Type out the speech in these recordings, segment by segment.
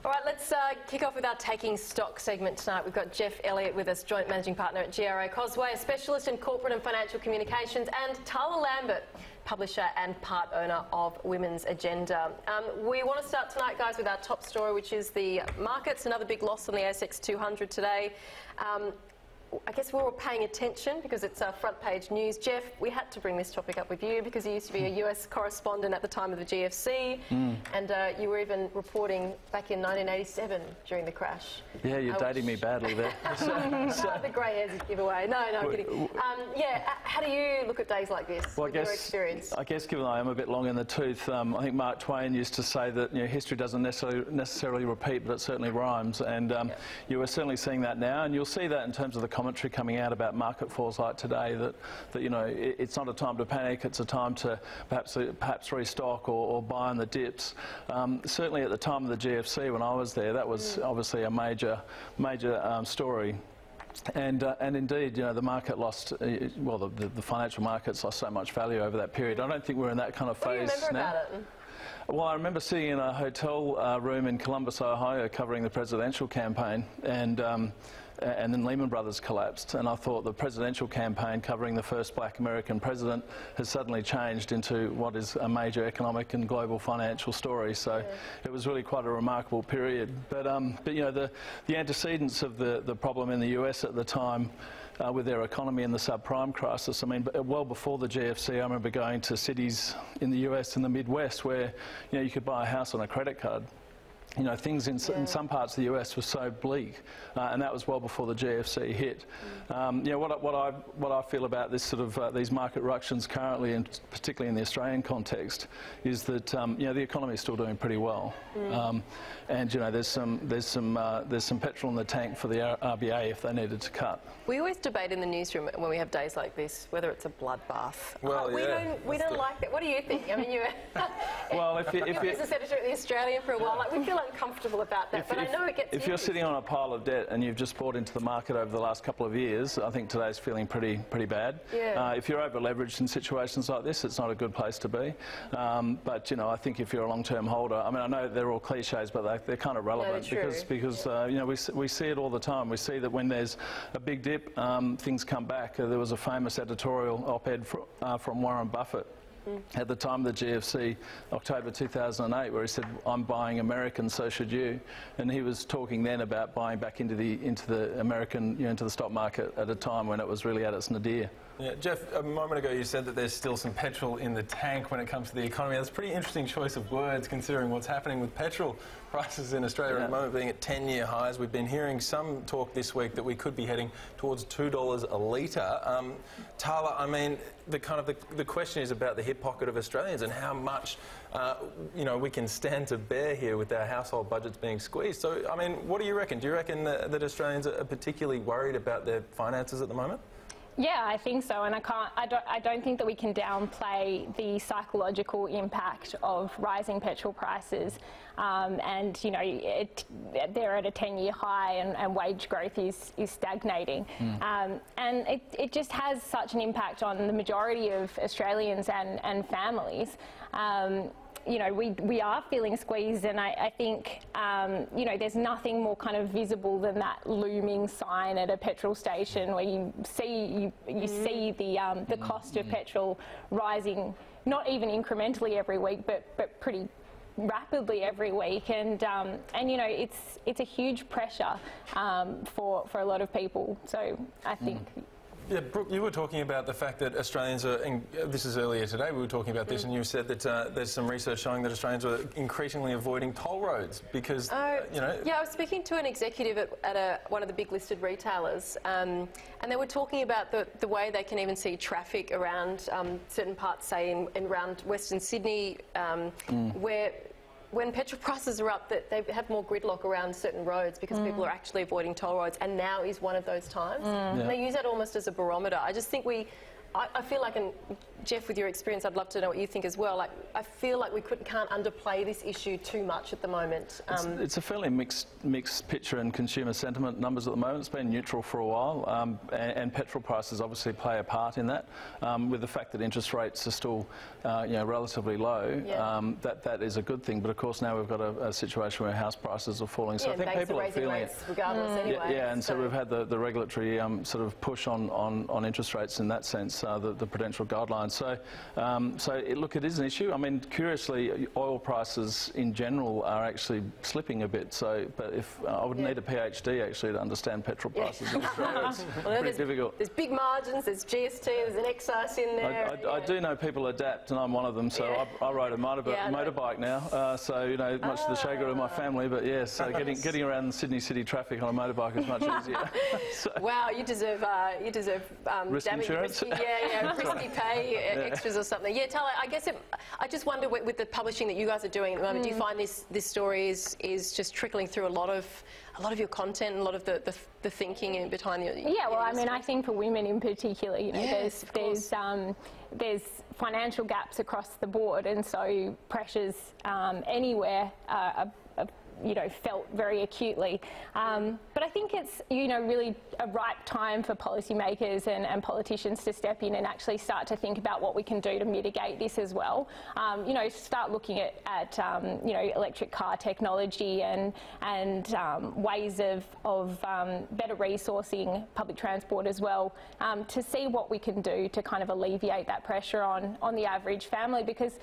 All right, let's kick off with our Taking Stock segment tonight. We've got Jeff Elliott with us, Joint Managing Partner at GRA Cosway, a specialist in corporate and financial communications, and Tala Lambert, publisher and part owner of Women's Agenda. We want to start tonight, guys, with our top story, which is the markets. Another big loss on the ASX 200 today. I guess we're all paying attention because it's front page news. Jeff, we had to bring this topic up with you because you used to be a US correspondent at the time of the GFC, and you were even reporting back in 1987 during the crash. Yeah, you're dating me badly there. The grey hairs give away. No, I'm kidding. Yeah, how do you look at days like this with your experience? I guess given I am a bit long in the tooth, I think Mark Twain used to say that history doesn't necessarily repeat, but it certainly rhymes, and you are certainly seeing that now, and you'll see that in terms of the commentary coming out about market falls like today, that it's not a time to panic, it's a time to perhaps restock or buy on the dips. Certainly at the time of the GFC when I was there, that was obviously a major story. And indeed, the market lost, well, the financial markets lost so much value over that period. I don't think we're in that kind of phase now. What do you remember about it? Well, I remember sitting in a hotel room in Columbus, Ohio, covering the presidential campaign, and then Lehman Brothers collapsed, and I thought the presidential campaign covering the first black American president has suddenly changed into what is a major economic and global financial story. So it was really quite a remarkable period. But the antecedents of the problem in the US at the time with their economy and the subprime crisis, I mean, well before the GFC, I remember going to cities in the US in the Midwest where you could buy a house on a credit card. Things in some parts of the US were so bleak, and that was well before the GFC hit. What I feel about this sort of these market ructions currently, and particularly in the Australian context, is that the economy is still doing pretty well, and there's some petrol in the tank for the RBA if they needed to cut. We always debate in the newsroom when we have days like this whether it's a bloodbath. Well, we don't like that. What do you think? I mean, you're business editor at the Australian for a while. Like, we feel uncomfortable about that, but I know it gets. If you're sitting on a pile of debt and you've just bought into the market over the last couple of years, I think today's feeling pretty bad. Yeah. If you're over leveraged in situations like this, it's not a good place to be. But I think if you're a long-term holder, I mean, I know they're all cliches, but they're kind of relevant because we see it all the time. We see that when there's a big dip, things come back. There was a famous editorial op-ed from Warren Buffett at the time of the GFC, October 2008, where he said, "I'm buying American, so should you." And he was talking then about buying back into the American, into the stock market at a time when it was really at its nadir. Yeah, Jeff, a moment ago you said that there's still some petrol in the tank when it comes to the economy. That's a pretty interesting choice of words considering what's happening with petrol prices in Australia at the moment being at 10-year highs. We've been hearing some talk this week that we could be heading towards $2 a litre. Tala, I mean, the question is about the hip pocket of Australians and how much we can stand to bear here with our household budgets being squeezed. So, I mean, what do you reckon? Do you reckon that Australians are particularly worried about their finances at the moment? Yeah, I think so, and I don't think that we can downplay the psychological impact of rising petrol prices, and they're at a 10-year high, and wage growth is stagnating, and it just has such an impact on the majority of Australians and families. We are feeling squeezed, and I think, there's nothing more kind of visible than that looming sign at a petrol station where you see the cost of petrol rising, not even incrementally every week, but pretty rapidly every week, and it's a huge pressure for a lot of people. So I think. Yeah, Brooke, you were talking about the fact that Australians are, this is earlier today, we were talking about this, and you said that there's some research showing that Australians are increasingly avoiding toll roads because, Yeah, I was speaking to an executive at one of the big listed retailers, and they were talking about the way they can even see traffic around certain parts, say in around Western Sydney, where when petrol prices are up, that they have more gridlock around certain roads because people are actually avoiding toll roads, and now is one of those times. And they use that almost as a barometer. I just think I feel like, and Jeff, with your experience, I'd love to know what you think as well. Like, I feel like we can't underplay this issue too much at the moment. It's a fairly mixed picture in consumer sentiment numbers at the moment. It's been neutral for a while, and petrol prices obviously play a part in that. With the fact that interest rates are still, relatively low, that is a good thing. But of course, now we've got a situation where house prices are falling. So I think people are feeling it regardless anyway. Yeah, and so we've had the regulatory sort of push on interest rates in that sense, the prudential guidelines. So, look, it is an issue. I mean, curiously, oil prices in general are actually slipping a bit. So, but if I would need a PhD actually to understand petrol prices in Australia, it's pretty difficult. There's big margins. There's GST. There's an excise in there. I do know people adapt, and I'm one of them. So I ride a motorbike now. So much to the chagrin of my family, but yes, getting around Sydney city traffic on a motorbike is much easier. So, wow, you deserve risk damage, insurance. risky pay extras or something. Yeah, Tala, I guess I just wonder with the publishing that you guys are doing at the moment, do you find this story is just trickling through a lot of your content and a lot of the thinking in behind your... Yeah, well, I mean, I think for women in particular, there's financial gaps across the board, and so pressures anywhere are felt very acutely. But I think it's, really a ripe time for policymakers and politicians to step in and actually start to think about what we can do to mitigate this as well. Start looking at electric car technology and ways of better resourcing public transport as well, to see what we can do to kind of alleviate that pressure on the average family, because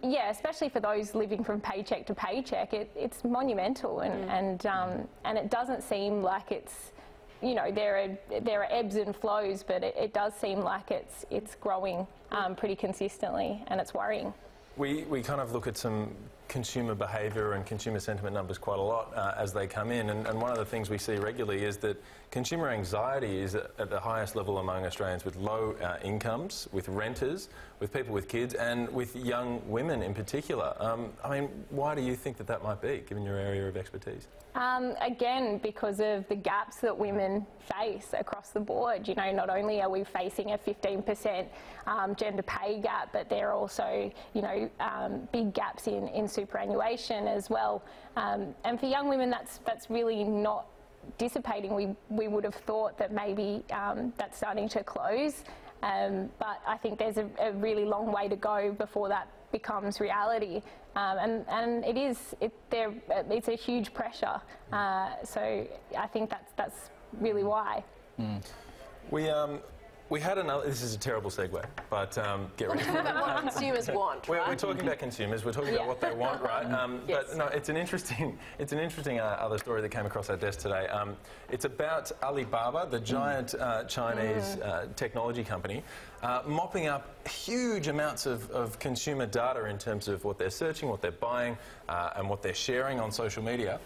yeah, especially for those living from paycheck to paycheck, it's monumental, and it doesn't seem like it's, there are ebbs and flows, but it does seem like it's growing pretty consistently, and it's worrying. We kind of look at some consumer behaviour and consumer sentiment numbers quite a lot as they come in, and one of the things we see regularly is that consumer anxiety is at the highest level among Australians with low incomes, with renters, with people with kids, and with young women in particular. I mean, why do you think that might be, given your area of expertise? Again, because of the gaps that women face across the board. Not only are we facing a 15% gender pay gap, but there are also, big gaps in superannuation as well. And for young women, that's really not dissipating. We would have thought that maybe that's starting to close. But I think there's a really long way to go before that becomes reality, and it's a huge pressure. So I think that's really why. We had another. This is a terrible segue, but get ready for it. What consumers want. We're talking about consumers. We're talking about what they want, right? Yes. But no, it's an interesting other story that came across our desk today. It's about Alibaba, the giant Chinese technology company, mopping up huge amounts of consumer data in terms of what they're searching, what they're buying, and what they're sharing on social media.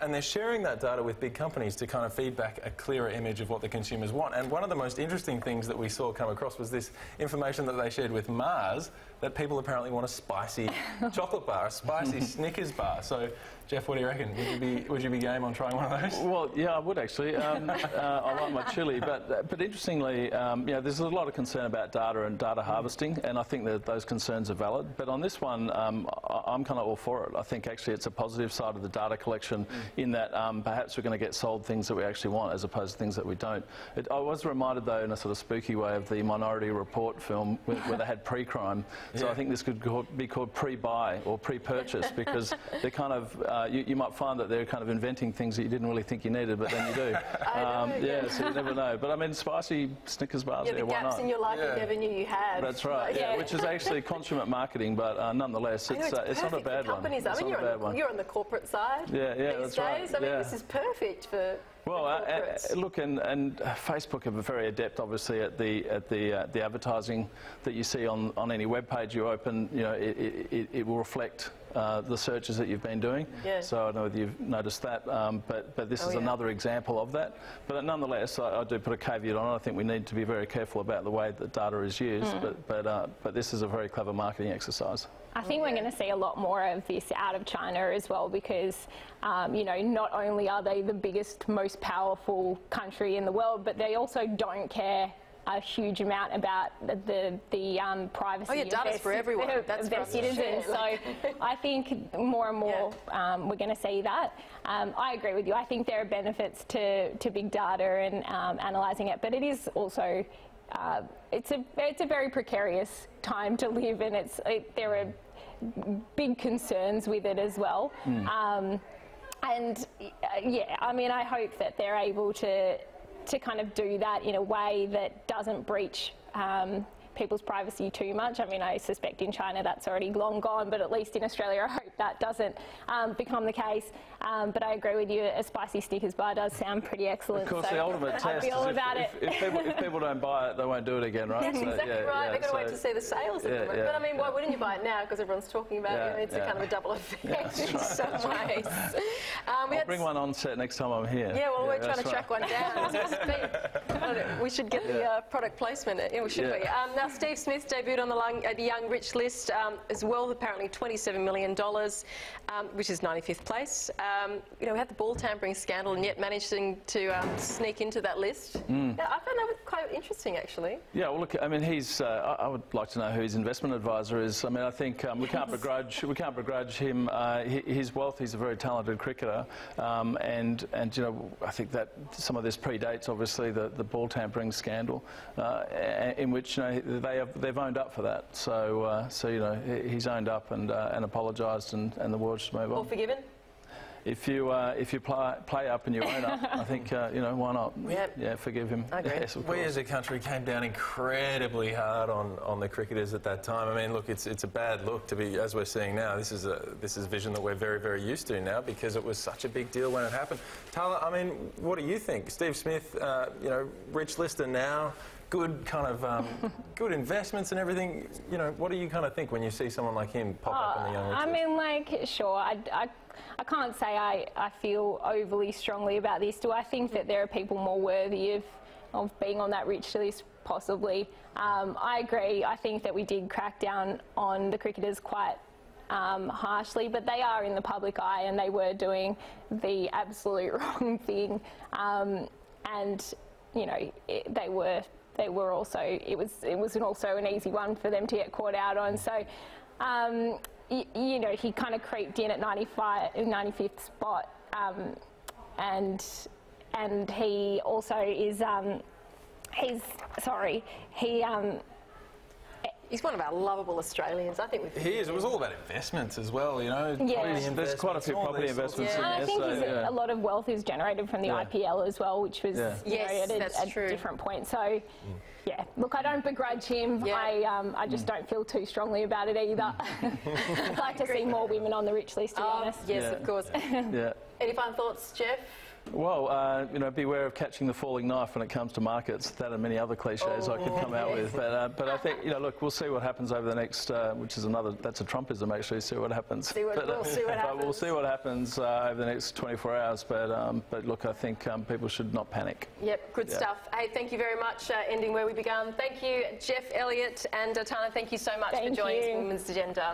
And they're sharing that data with big companies to kind of feed back a clearer image of what the consumers want. And one of the most interesting things that we saw come across was this information that they shared with Mars, that people apparently want a spicy chocolate bar, a spicy Snickers bar. So, Jeff, what do you reckon? Would you be game on trying one of those? Well, yeah, I would actually. I like my chili, but interestingly, there's a lot of concern about data and data harvesting, and I think that those concerns are valid. But on this one, I'm kind of all for it. I think actually it's a positive side of the data collection, in that perhaps we're going to get sold things that we actually want as opposed to things that we don't. I was reminded, though, in a sort of spooky way, of the Minority Report film where they had pre-crime. So I think this could be called pre-buy or pre-purchase, because they're kind of you might find that they're kind of inventing things that you didn't really think you needed, but then you do. So you never know. But I mean, spicy Snickers bars, the why gaps not? in your life you never knew you had. That's right. Which is actually consummate marketing, but nonetheless, it's not a bad one. Companies, I mean, you're on the corporate side. That's right. I mean, this is perfect for. Well, look, and Facebook are very adept, obviously, at the advertising that you see on any web page you open. It will reflect the searches that you've been doing. So I don't know whether you've noticed that, but this is another example of that. But nonetheless, I do put a caveat on it. I think we need to be very careful about the way that data is used. But this is a very clever marketing exercise. I think we're going to see a lot more of this out of China as well, because, not only are they the biggest, most powerful country in the world, but they also don't care a huge amount about the privacy. Oh, yeah, data's for everyone. That's of their citizens. So I think more and more we're going to see that. I agree with you. I think there are benefits to big data and analysing it, but it is also it's a very precarious time to live, and there are big concerns with it as well. And yeah, I mean, I hope that they're able to kind of do that in a way that doesn't breach people's privacy too much. I mean, I suspect in China that's already long gone, but at least in Australia I hope that doesn't become the case. But I agree with you, a spicy Snickers bar does sound pretty excellent. Of course, so the ultimate test is if people don't buy it, they won't do it again, right? That's exactly right. They've got to wait to see the sales of them. But I mean, why wouldn't you buy it now? Because everyone's talking about it. It's a kind of a double effect in some ways. I'll bring one on set next time I'm here. Yeah, well, we're trying to track one down as we speak. We should get the product placement. We should be. Now, Steve Smith debuted on the Young Rich list as well, apparently $27 million, which is 95th place. We had the ball tampering scandal and yet managing to sneak into that list. Yeah, I found that quite interesting, actually. Yeah, well, look, I mean, I would like to know who his investment advisor is. I mean, I think we can't begrudge him his wealth. He's a very talented cricketer, and I think that some of this predates, obviously, the ball tampering scandal, in which they've owned up for that. So he's owned up and apologised, and the world should move on. All forgiven? If you play up and you own up, I think why not? Yep. Yeah, forgive him. I agree. Yes, we as a country came down incredibly hard on the cricketers at that time. I mean, look, it's a bad look to be, as we're seeing now. This is vision that we're very, very used to now because it was such a big deal when it happened. Tala, I mean, what do you think? Steve Smith, rich lister now. Good kind of good investments and everything. What do you kind of think when you see someone like him pop up in the Young Rich list? I mean, like, sure, I can't say I feel overly strongly about this. Do I think that there are people more worthy of being on that rich list? Possibly. I agree. I think that we did crack down on the cricketers quite harshly, but they are in the public eye and they were doing the absolute wrong thing. And they were also, it was also an easy one for them to get caught out on. So, he kind of creeped in at 95th spot, and he also is, he's one of our lovable Australians. I think he is. It was all about investments as well, Yeah. There's quite a few property investments. Yeah. And I think a lot of wealth is generated from the IPL as well, which was at a different point. So, yeah. Look, I don't begrudge him. Yeah. I just don't feel too strongly about it either. I'd like to see more women on the rich list, to be honest. Yes, of course. Any final thoughts, Jeff? Well, beware of catching the falling knife when it comes to markets. That and many other cliches I could come out with. But I think, look, we'll see what happens over the next, that's a Trumpism actually, see what happens. We'll see what happens. We'll see what happens over the next 24 hours. But look, I think people should not panic. Yep, good stuff. Hey, thank you very much. Ending where we began. Thank you, Jeff Elliott and Tana. Thank you so much for joining us on Women's Agenda.